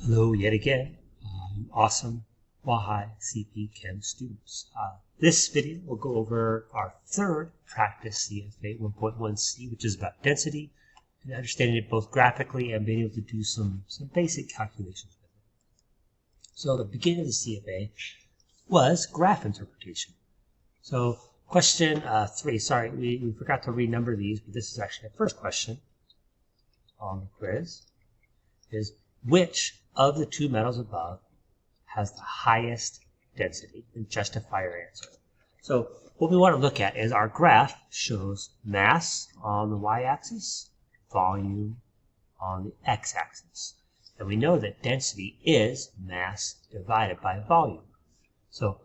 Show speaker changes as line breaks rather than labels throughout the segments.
Hello yet again, awesome Wahai CP Chem students. This video will go over our third practice CFA 1.1c, which is about density and understanding it both graphically and being able to do some basic calculations with it. So the beginning of the CFA was graph interpretation. So question 3, sorry, we forgot to renumber these, but this is actually the first question on the quiz, is which of the two metals above has the highest density, and justify your answer. So what we want to look at is our graph shows mass on the y-axis, volume on the x-axis. And we know that density is mass divided by volume. So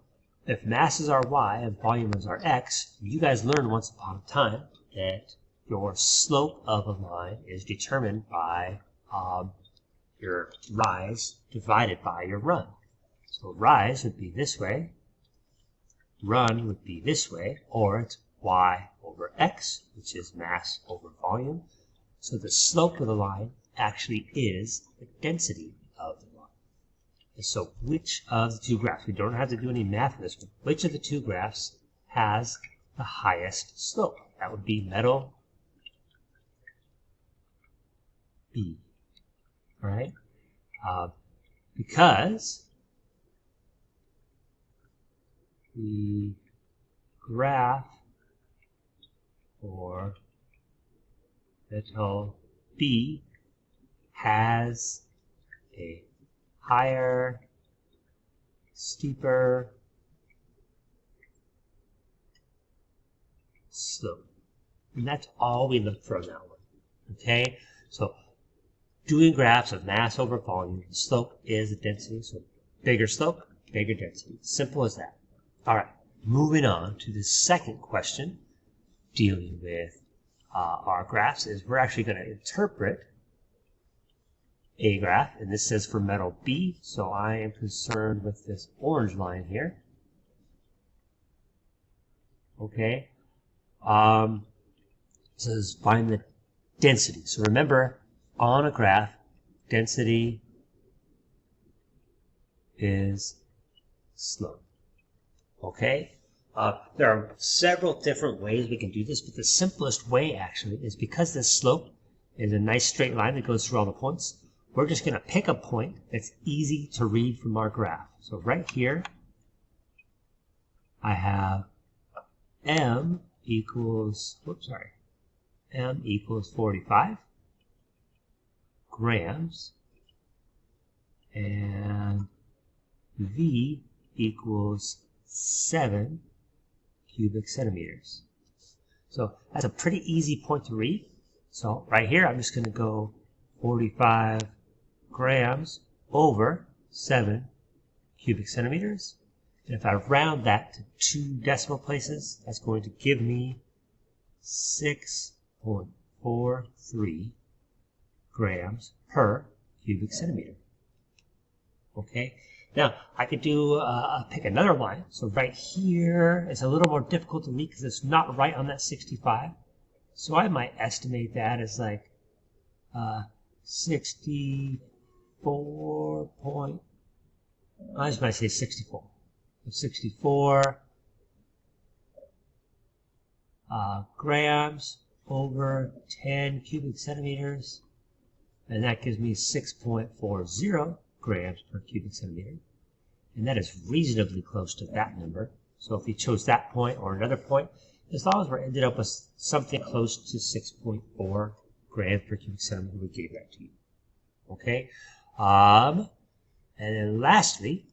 if mass is our y and volume is our x, you guys learned once upon a time that your slope of a line is determined by your rise divided by your run. So rise would be this way, run would be this way, or it's y over x, which is mass over volume. So the slope of the line actually is the density of the line. And so which of the two graphs, we don't have to do any math for this one, which of the two graphs has the highest slope? That would be metal B. All right, because the graph for metal B has a higher, steeper slope. And that's all we look for on that one. Okay, so doing graphs of mass over volume, the slope is the density, so bigger slope, bigger density. Simple as that. All right, moving on to the second question dealing with our graphs is we're actually going to interpret a graph, and this says for metal B, so I am concerned with this orange line here. Okay, it says find the density. So remember, on a graph, density is slope. Okay? There are several different ways we can do this, but the simplest way actually is because this slope is a nice straight line that goes through all the points, we're just going to pick a point that's easy to read from our graph. So right here, I have M equals 45 grams, and V equals 7 cubic centimeters. So that's a pretty easy point to read. So right here, I'm just going to go 45 grams over 7 cubic centimeters. And if I round that to 2 decimal places, that's going to give me 6.43 grams per cubic centimeter. Okay, now I could do pick another line. So right here is a little more difficult to read because it's not right on that 65. So I might estimate that as like 64 point. I just might say 64. So 64 grams over 10 cubic centimeters. And that gives me 6.40 grams per cubic centimeter. And that is reasonably close to that number. So if you chose that point or another point, as long as we're ended up with something close to 6.4 grams per cubic centimeter, we gave that to you. Okay? And then lastly,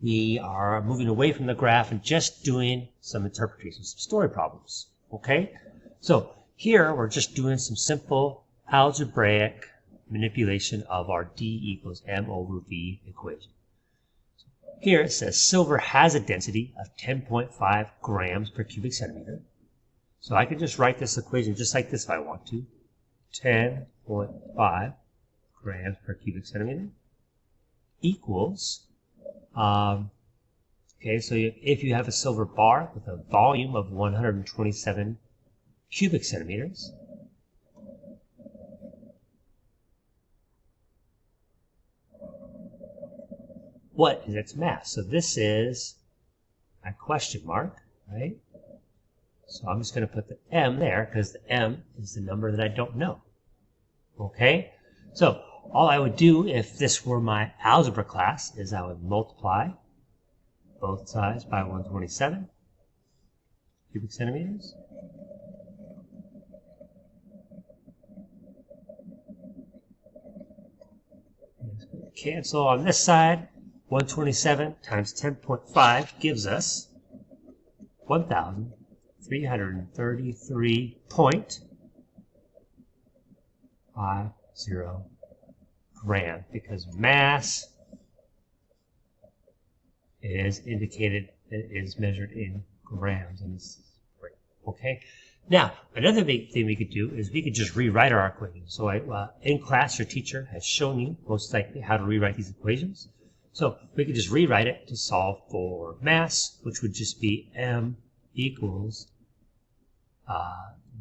we are moving away from the graph and just doing some interpretation, some story problems. Okay? So here we're just doing some simple algebraic manipulation of our D equals M over V equation. Here it says silver has a density of 10.5 grams per cubic centimeter. So I can just write this equation just like this if I want to. 10.5 grams per cubic centimeter equals, okay, so if you have a silver bar with a volume of 127 cubic centimeters, what is its mass? So this is a question mark, right? So I'm just going to put the m there because the m is the number that I don't know. Okay? So all I would do if this were my algebra class is I would multiply both sides by 127 cubic centimeters. Cancel on this side. 127 times 10.5 gives us 1,333.50 grams because mass is indicated, it is measured in grams. And this is great. Okay. Now, another big thing we could do is we could just rewrite our equation. So in class, your teacher has shown you most likely how to rewrite these equations. So we could just rewrite it to solve for mass, which would just be m equals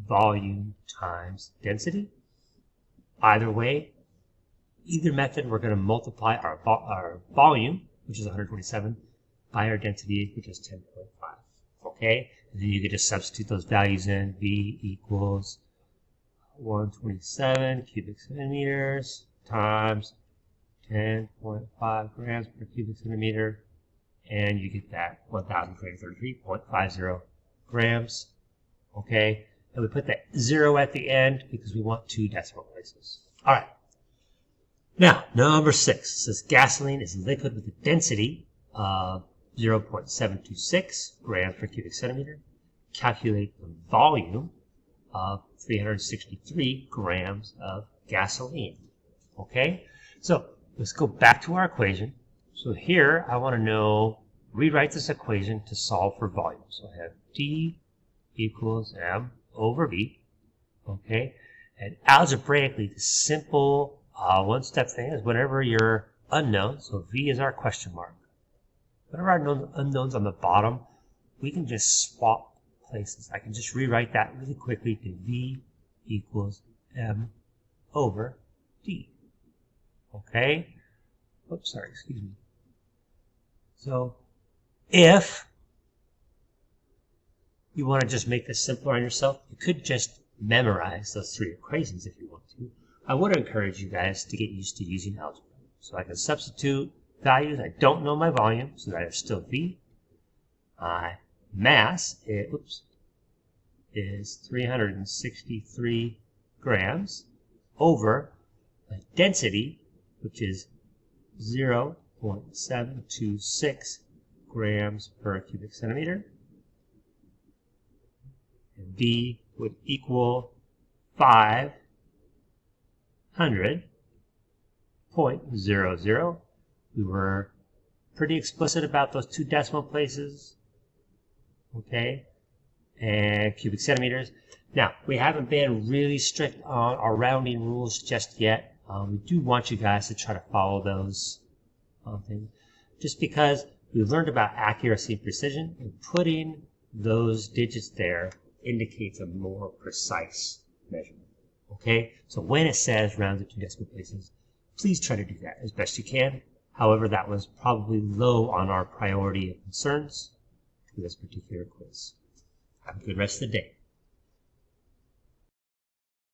volume times density. Either way, either method, we're going to multiply our volume, which is 127, by our density, which is 10.5. Okay? And then you can just substitute those values in. V equals 127 cubic centimeters times 10.5 grams per cubic centimeter, and you get that 1,333.50 grams. Okay? And we put that 0 at the end because we want 2 decimal places. All right. Now, number 6 says gasoline is liquid with a density of 0.726 grams per cubic centimeter. Calculate the volume of 363 grams of gasoline. Okay? So, let's go back to our equation. So here, I want to know, rewrite this equation to solve for volume. So I have D equals M over V. Okay? And algebraically, the simple one-step thing is whenever your unknown, so V is our question mark. Whenever our unknown's on the bottom, we can just swap places. I can just rewrite that really quickly to V equals M over D. Okay? Oops, sorry, excuse me. So, if you want to just make this simpler on yourself, you could just memorize those 3 equations if you want to. I would encourage you guys to get used to using algebra. So I can substitute values. I don't know my volume, so that is still V. My mass is 363 grams over the density, which is 0.726 grams per cubic centimeter. And V would equal 500.00. We were pretty explicit about those 2 decimal places. Okay? And cubic centimeters. Now, we haven't been really strict on our rounding rules just yet. We do want you guys to try to follow those things. Just because we learned about accuracy and precision, and putting those digits there indicates a more precise measurement. Okay? So when it says rounded to decimal places, please try to do that as best you can. However, that was probably low on our priority of concerns for this particular quiz. Have a good rest of the day.